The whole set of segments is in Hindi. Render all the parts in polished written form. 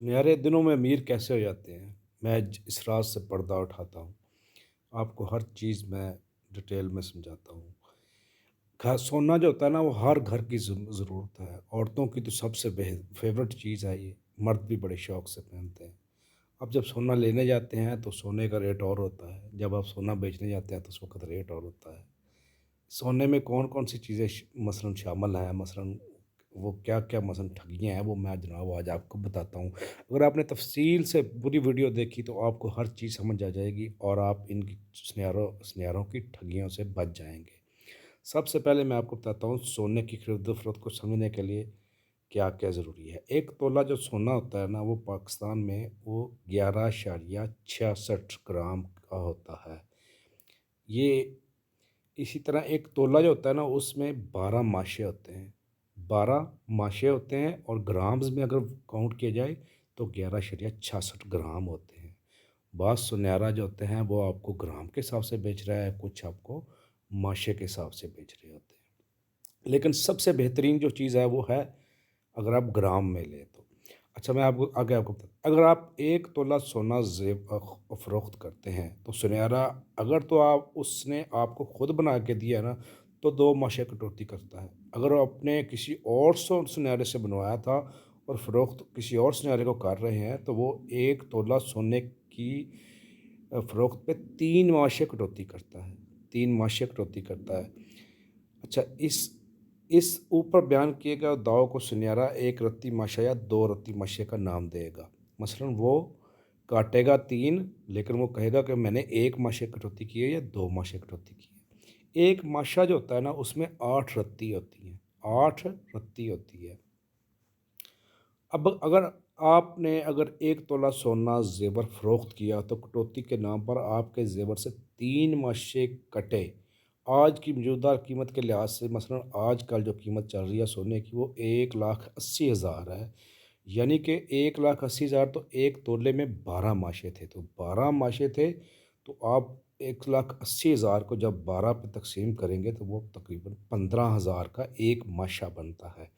सुनहरे दिनों में अमीर कैसे हो जाते हैं? मैं इस राज से पर्दा उठाता हूँ। आपको हर चीज़ मैं डिटेल में समझाता हूँ। सोना जो होता है ना, वो हर घर की ज़रूरत है। औरतों की तो सबसे फेवरेट चीज़ है ये। मर्द भी बड़े शौक से पहनते हैं। अब जब सोना लेने जाते हैं तो सोने का रेट और होता है, जब आप सोना बेचने जाते हैं तो उस वक्त रेट और होता है। सोने में कौन-कौन सी चीज़ें मसलन शामिल हैं, मसलन वो क्या-क्या मसलन ठगियाँ हैं, वो मैं जनाब आज आपको बताता हूँ। अगर आपने तफ़सील से पूरी वीडियो देखी तो आपको हर चीज़ समझ आ जाएगी और आप इनकी सुनहरों की ठगियों से बच जाएँगे। सबसे पहले मैं आपको बताता हूँ सोने की खरीद-व-फ़रोख्त को समझने के लिए क्या-क्या ज़रूरी है। 1 तोला जो सोना होता है ना, वो पाकिस्तान में वो 11.66 ग्राम का होता है। ये इसी तरह 1 तोला जो होता है ना, उसमें 12 माशे होते हैं। 12 माशे होते हैं और ग्राम्स में अगर काउंट किया जाए तो 11.66 ग्राम होते हैं। बाद सुनहरा जो होते हैं वो आपको ग्राम के हिसाब से बेच रहा है, कुछ आपको माशे के हिसाब से बेच रहे होते हैं। लेकिन सबसे बेहतरीन जो चीज़ है वो है अगर आप ग्राम में लें तो। अच्छा, मैं आपको आगे आपको बता, अगर आप 1 तोला सोना फ़रोख्त करते हैं तो सुनहरा, अगर तो आप उसने आपको खुद बना के दिया है ना, तो 2 माशे कटौती करता है। अगर आपने किसी और सुनहरे से बनवाया था और फ़रोख्त किसी और सुनहरे को कर रहे हैं तो वो 1 तोला सोने की फ़रोख्त पे 3 माशे कटौती करता है। 3 माशे कटौती करता है। अच्छा, इस ऊपर बयान किए गए दावों को सुनहरा 1 रत्ती माशा या 2 रत्ती माशे का नाम देगा। मसलन वो काटेगा 3, लेकिन वो कहेगा कि मैंने 1 माशे कटौती की है या 2 माशे कटौती की है। 1 माशा जो होता है ना, उसमें 8 रत्ती होती हैं, 8 रत्ती होती है। अब अगर 1 तोला सोना ज़ेवर फ़रोख्त किया तो कटौती के नाम पर आपके ज़ेवर से 3 माशे कटे। आज की मौजूदा कीमत के लिहाज से मसलन आजकल जो कीमत चल रही है सोने की वो 1,80,000 है। यानी कि 1,80,000 तो 1 तोले में 12 माशे थे। तो 12 माशे थे तो आप 1,80,000 को जब 12 पे तक़सीम करेंगे तो वो तकरीबन 15,000 का 1 माशा बनता है।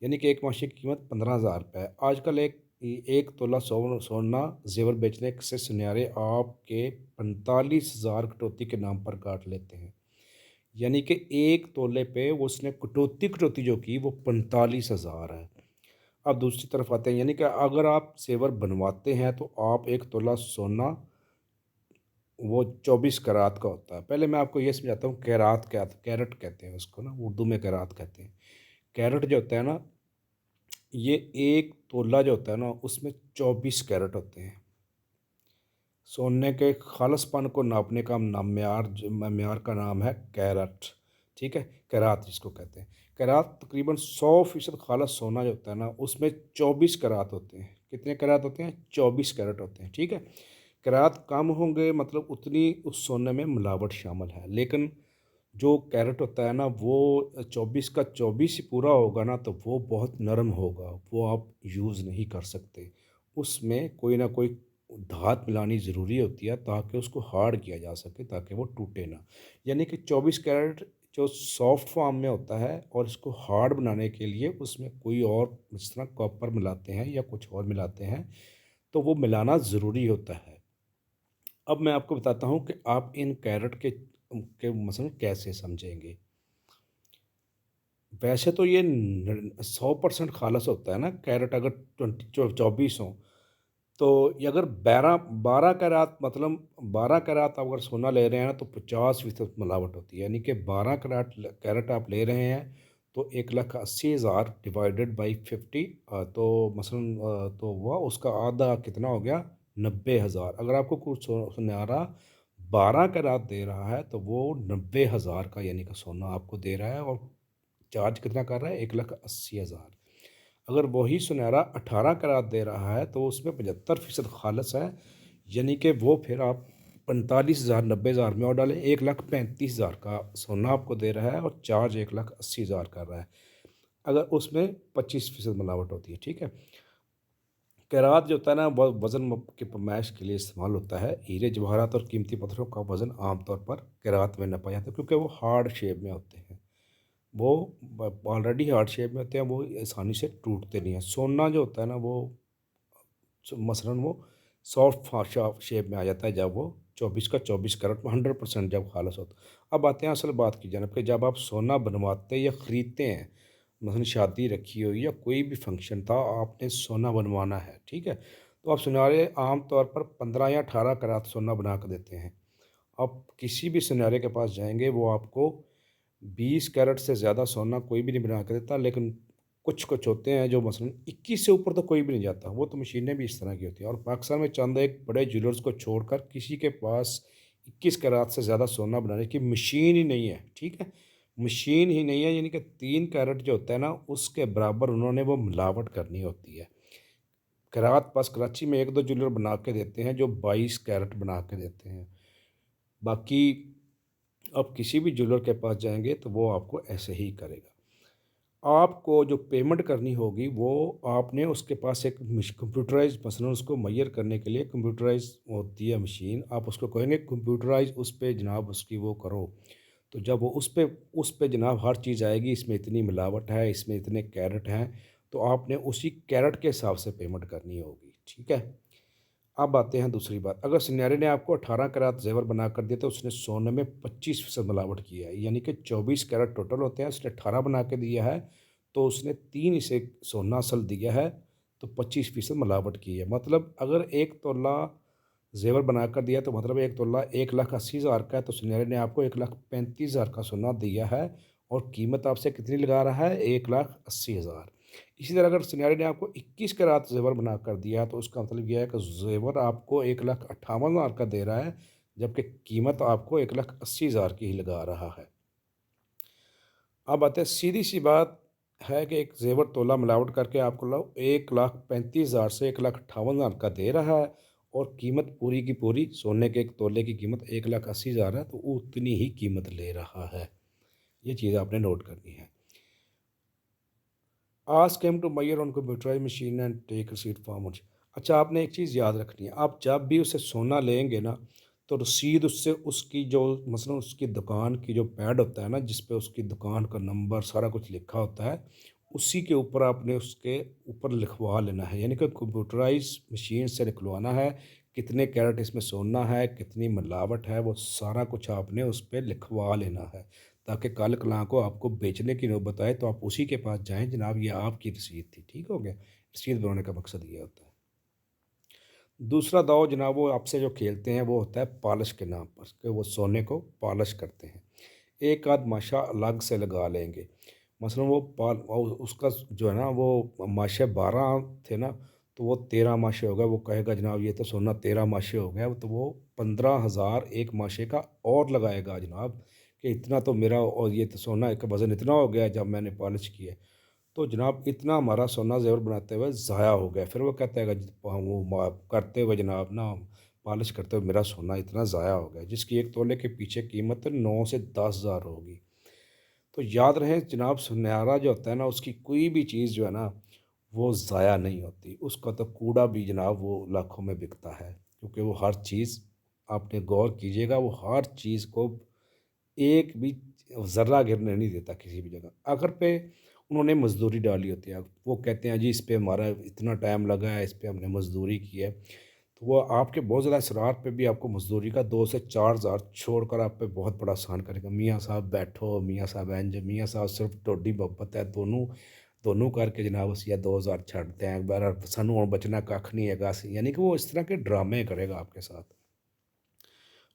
यानी कि 1 माशी की कीमत 15,000 रुपए है। आजकल एक तोला सोना ज़ेवर बेचने से सुनहरे आपके 45,000 कटौती के नाम पर काट लेते हैं। यानी कि 1 तोले पे वो उसने कटौती जो की वो 45,000 है। अब दूसरी तरफ आते हैं, यानी कि अगर आप ज़ेवर बनवाते हैं तो आप 1 तोला सोना वो 24 कैरात का होता है। पहले मैं आपको ये समझाता हूँ कैरात क्या, कैरेट कहते हैं उसको ना, उर्दू में कैरात कहते हैं। कैरेट जो होता है ना, ये 1 तोला जो होता है ना, उसमें 24 कैरेट होते हैं। सोने के खालसपन को नापने का म्यार का नाम है कैरेट, ठीक है? कैरात जिसको कहते हैं। कैरात तकरीबन 100% खालस सोना जो होता है ना, उसमें 24 कैरात होते हैं। कितने कैरात होते हैं? 24 कैरेट होते हैं, ठीक है? कैरात कम होंगे मतलब उतनी उस सोने में मिलावट शामिल है। लेकिन जो कैरेट होता है ना, वो 24 का 24 ही पूरा होगा ना, तो वो बहुत नरम होगा, वो आप यूज़ नहीं कर सकते। उसमें कोई ना कोई धात मिलानी ज़रूरी होती है ताकि उसको हार्ड किया जा सके, ताकि वो टूटे ना। यानी कि 24 कैरेट जो सॉफ्ट फॉर्म में होता है और इसको हार्ड बनाने के लिए उसमें कोई और जिस तरह कॉपर मिलाते हैं या कुछ और मिलाते हैं, तो वो मिलाना ज़रूरी होता है। अब मैं आपको बताता हूँ कि आप इन कैरेट के मसलन कैसे समझेंगे। वैसे तो ये 100% खालस होता है ना कैरेट, अगर 24 हो तो ये अगर 12 कैरात मतलब 12 कैरात अगर सोना ले रहे हैं तो 50% मिलावट होती है। यानी कि 12 कैरेट आप ले रहे हैं तो 1,80,000 डिवाइडेड बाई 50, तो मसलन तो हुआ उसका आधा कितना हो गया, 90,000। अगर आपको कुछ सुनहरा 12 कैरात दे रहा है तो वो 90,000 का यानी कि सोना आपको दे रहा है, और चार्ज कितना कर रहा है, 1,80,000। अगर वही सुनहरा 18 कैरात दे रहा है तो उसमें 75% खालस है। यानी कि वो फिर आप 45,000 90,000 में और डालें, 1,35,000 का सोना आपको दे रहा है और चार्ज 1,80,000 कर रहा है। अगर उसमें 25% मिलावट होती है, ठीक है? कैरात जो होता है ना, वो वज़न की पैमाइश के लिए इस्तेमाल होता है। हीरे जवाहरात और कीमती पत्थरों का वज़न आमतौर पर कैरात में नापा जाता है क्योंकि वो हार्ड शेप में होते हैं। वो ऑलरेडी हार्ट शेप में होते हैं, वो आसानी से टूटते नहीं हैं। सोना जो होता है ना, वो मसलन वो सॉफ्ट शेप में आ जाता है जब वो 24 का 24 कैरेट में 100% जब खालस होता। अब आते हैं असल बात की जानब कि जब आप सोना बनवाते या ख़रीदते हैं, मसलन शादी रखी हुई या कोई भी फंक्शन था, आपने सोना बनवाना है, ठीक है, तो आप सुनारे आम तौर पर 15 या 18 कैरेट सोना बना कर देते हैं। आप किसी भी सुनारे के पास जाएंगे, वो आपको 20 कैरेट से ज़्यादा सोना कोई भी नहीं बना के देता, लेकिन कुछ कुछ होते हैं जो मसलन 21 से ऊपर तो कोई भी नहीं जाता, वो तो मशीनें भी इस तरह की होती हैं। और पाकिस्तान में चंद एक बड़े ज्वेलर्स को छोड़कर किसी के पास 21 कैरेट से ज़्यादा सोना बनाने की मशीन ही नहीं है, ठीक है, मशीन ही नहीं है, यानी कि 3 कैरेट जो होता है ना, उसके बराबर उन्होंने वो मिलावट करनी होती है। कैरात पास कराची में एक दो ज्वेलर बना के देते हैं जो 22 कैरेट बना के देते हैं। बाकी आप किसी भी ज्वेलर के पास जाएंगे तो वो आपको ऐसे ही करेगा। आपको जो पेमेंट करनी होगी वो आपने उसके पास एक कंप्यूटराइज मसलन उसको मैयर करने के लिए कंप्यूटराइज होती है मशीन, आप उसको कहेंगे कंप्यूटराइज उस पर जनाब उसकी वो करो, तो जब वो उस पे जनाब हर चीज़ आएगी, इसमें इतनी मिलावट है, इसमें इतने कैरेट हैं, तो आपने उसी कैरेट के हिसाब से पेमेंट करनी होगी, ठीक है। अब आते हैं दूसरी बात, अगर सुनहरे ने आपको 18 कैरेट जेवर बना कर दिया तो उसने सोने में 25% मिलावट की है, यानी कि 24 कैरेट टोटल होते हैं, उसने 18 बना के दिया है, तो उसने 3 इसे सोना असल दिया है, तो 25% मिलावट की है। मतलब अगर 1 तोला जेवर बना कर दिया तो मतलब 1 तोला 1,80,000 का है, तो सुनहरे ने आपको 1,35,000 का सोना दिया है और कीमत आपसे कितनी लगा रहा है, 1,80,000। इसी तरह अगर सुनहरे ने आपको 21 कैरेट ज़ेवर बना कर दिया तो उसका मतलब यह है कि ज़ेवर आपको 1,58,000 का दे रहा है, जबकि कीमत आपको 1,80,000 की ही लगा रहा है। अब आते हैं, सीधी सी बात है कि एक ज़ेवर तोला मिलावट करके आपको 1,35,000 से 1,58,000 का दे रहा है और कीमत पूरी की पूरी सोने के एक तोले की कीमत 1,80,000 है, तो उतनी ही कीमत ले रहा है। ये चीज़ आपने नोट करनी है। Ask him to measure on computerised machine and take receipt form. अच्छा, आपने एक चीज़ याद रखनी है, आप जब भी उससे सोना लेंगे ना, तो रसीद उससे उसकी जो मसलन उसकी दुकान की जो पैड होता है ना, जिस पे उसकी दुकान का नंबर सारा कुछ लिखा होता है, उसी के ऊपर आपने उसके ऊपर लिखवा लेना है, यानी कि कंप्यूटराइज मशीन से निकलवाना है, कितने कैरेट इसमें सोना है, कितनी मिलावट है, वो सारा कुछ आपने उस पर लिखवा लेना है, ताकि कल कला को आपको बेचने की नौबत आए तो आप उसी के पास जाएं, जनाब ये आपकी रसीद थी, ठीक हो गया। रसीद बनाने का मकसद ये होता है। दूसरा दाव जनाब वो आपसे जो खेलते हैं वो होता है पॉलिश के नाम पर, कि वो सोने को पॉलिश करते हैं। एक आध माशा अलग से लगा लेंगे, मसलन वो उसका जो है ना वो माशे 12 थे ना, तो वो 13 माशे हो गए, वो कहेगा जनाब ये तो सोना 13 माशे हो गया, तो वो 15,000 एक माशे का और लगाएगा जनाब, कि इतना तो मेरा और ये तो सोना का वज़न इतना हो गया जब मैंने पॉलिश किया। तो जनाब इतना हमारा सोना ज़ेवर बनाते हुए ज़ाया हो गया, फिर वो कहता है कि वो करते हुए जनाब ना पॉलिश करते हुए मेरा सोना इतना ज़ाया हो गया, जिसकी एक तोले के पीछे कीमत 9 से 10,000 होगी। तो याद रहे जनाब, सुनहरा जो होता है ना, उसकी कोई भी चीज़ जो है ना वो ज़ाया नहीं होती, उसका तो कूड़ा भी जनाब वो लाखों में बिकता है, क्योंकि वो हर चीज़, आपने गौर कीजिएगा, वो हर चीज़ को एक भी ज़र्रा गिरने नहीं देता किसी भी जगह। अगर पे उन्होंने मज़दूरी डाली होती है, वो कहते हैं जी इस पे हमारा इतना टाइम लगा है, इस पे हमने मज़दूरी की है, तो वो आपके बहुत ज़्यादा इसरार पे भी आपको मज़दूरी का 2 से 4,000 छोड़कर आप पे बहुत बड़ा एहसान करेगा। मियाँ साहब बैठो, मियाँ साहब इंज, मियाँ साहब सिर्फ तोड़ी मोहब्बत है, दोनों दोनों करके जनाब असी 2,000 छड्डते हैं, बार सानू हुण बचना कख नहीं हैगा, यानी कि वो इस तरह के ड्रामे करेगा आपके साथ।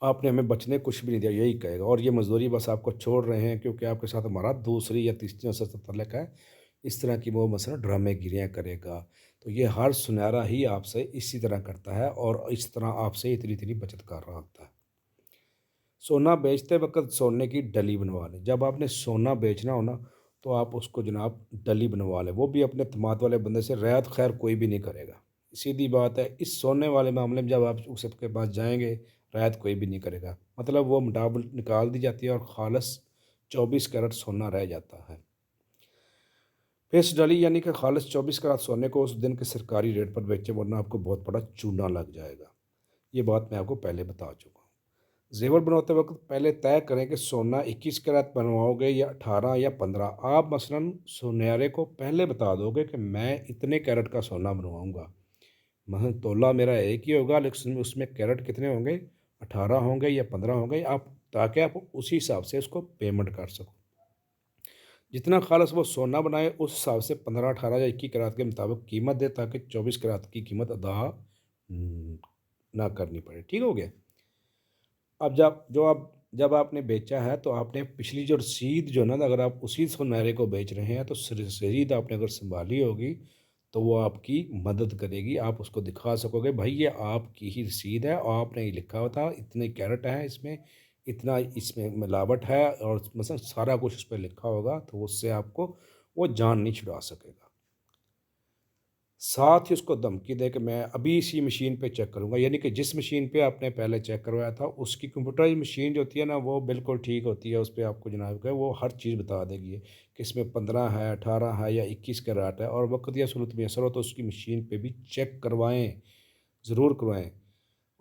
आपने हमें बचने कुछ भी नहीं दिया, यही कहेगा, और ये मज़दूरी बस आपको छोड़ रहे हैं क्योंकि आपके साथ हमारा दूसरी या तीसरी नस्ल से तल्लुक़ है। इस तरह की वो मसलन ड्रामे गिरियाँ करेगा। तो ये हर सुनहरा ही आपसे इसी तरह करता है और इस तरह आपसे इतनी इतनी बचत कर रहा होता है। सोना बेचते वक़्त सोने की डली बनवा लें। जब आपने सोना बेचना हो ना, तो आप उसको जनाब डली बनवा लें, वो भी अपने एतमाद वाले बंदे से, रियायत खैर कोई भी नहीं करेगा। सीधी बात है, इस सोने वाले मामले में जब आप उसके पास जाएँगे, रियायत कोई भी नहीं करेगा। मतलब वो डाबल निकाल दी जाती है और खालिस 24 कैरेट सोना रह जाता है। फेस डली यानी कि खालिस 24 कैरेट सोने को उस दिन के सरकारी रेट पर बेचें, वरना आपको बहुत बड़ा चूना लग जाएगा। ये बात मैं आपको पहले बता चुका हूँ। ज़ेवर बनवाते वक़्त पहले तय करें कि सोना 21 कैरेट बनवाओगे या 18 या 15। आप मसलन सुनहरे को पहले बता दोगे कि मैं इतने कैरेट का सोना बनवाऊँगा। मतलब तोला मेरा एक ही होगा, लेकिन उसमें कैरेट कितने होंगे, 18 होंगे या 15 होंगे, आप ताकि आप उसी हिसाब से उसको पेमेंट कर सको। जितना खालस वो सोना बनाए उस हिसाब से 15, 18 या 21 कैरेट के मुताबिक कीमत दे, ताकि 24 कैरेट की कीमत अदा ना करनी पड़े। ठीक हो गया। अब जब आपने बेचा है तो आपने पिछली जो रसीद जो ना, अगर आप उसी सुनहरे को बेच रहे हैं तो रसीद आपने अगर संभाली होगी तो वो आपकी मदद करेगी। आप उसको दिखा सकोगे भाई ये आपकी ही रसीद है, और आपने ये लिखा हुआ था इतने कैरेट हैं इसमें, इतना इसमें मिलावट है, और मतलब सारा कुछ उस पर लिखा होगा, तो उससे आपको वो जान नहीं छुड़ा सकेगा। साथ ही उसको धमकी दे कि मैं अभी इसी मशीन पे चेक करूँगा, यानी कि जिस मशीन पे आपने पहले चेक करवाया था उसकी कंप्यूटराइज़ मशीन जो होती है ना, वो बिल्कुल ठीक होती है। उस पे आपको जनाब क्या है, वो हर चीज़ बता देगी कि इसमें 15 है, 18 है या 21 कैरेट है। और वक़्त या सूरत मैसर हो तो उसकी मशीन पे भी चेक करवाएँ, ज़रूर करवाएँ।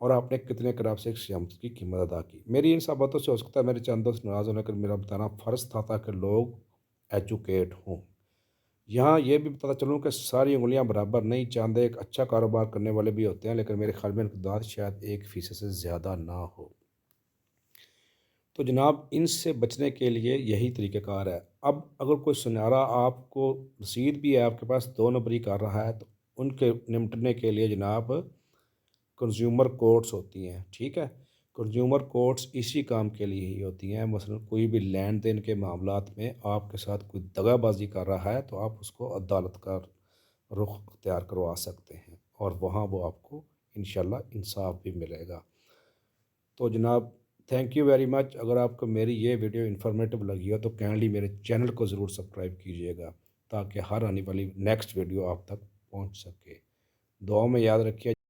और आपने कितने कैरेट से एक शम्स की कीमत अदा की। मेरी इन सब बातों से हो सकता है मेरे चंद दोस्त नाराज़ होने, कर मेरा बताना फ़र्ज़ था ताकि लोग एजुकेट हों। यहाँ ये भी पता चलूँ कि सारी उँगलियाँ बराबर नहीं, चाँद एक अच्छा कारोबार करने वाले भी होते हैं, लेकिन मेरे ख़्याल में इनकदार शायद 1% से ज़्यादा ना हो। तो जनाब इनसे बचने के लिए यही तरीक़ाकार है। अब अगर कोई सुनहरा आपको रसीद भी है आपके पास, 2 नंबरी कर रहा है, तो उनके निपटने के लिए जनाब कंज्यूमर कोर्ट्स होती हैं, ठीक है? कंज्यूमर कोर्ट्स इसी काम के लिए ही होती हैं। मसलन कोई भी लेन देन के मामलात में आपके साथ कोई दगाबाजी कर रहा है तो आप उसको अदालत का रुख अख्तियार करवा सकते हैं, और वहाँ वो आपको इंशाल्लाह इंसाफ भी मिलेगा। तो जनाब थैंक यू वेरी मच। अगर आपको मेरी ये वीडियो इन्फॉर्मेटिव लगी हो तो काइंडली मेरे चैनल को ज़रूर सब्सक्राइब कीजिएगा, ताकि हर आने वाली नेक्स्ट वीडियो आप तक पहुँच सके। दुआ में याद रखिए।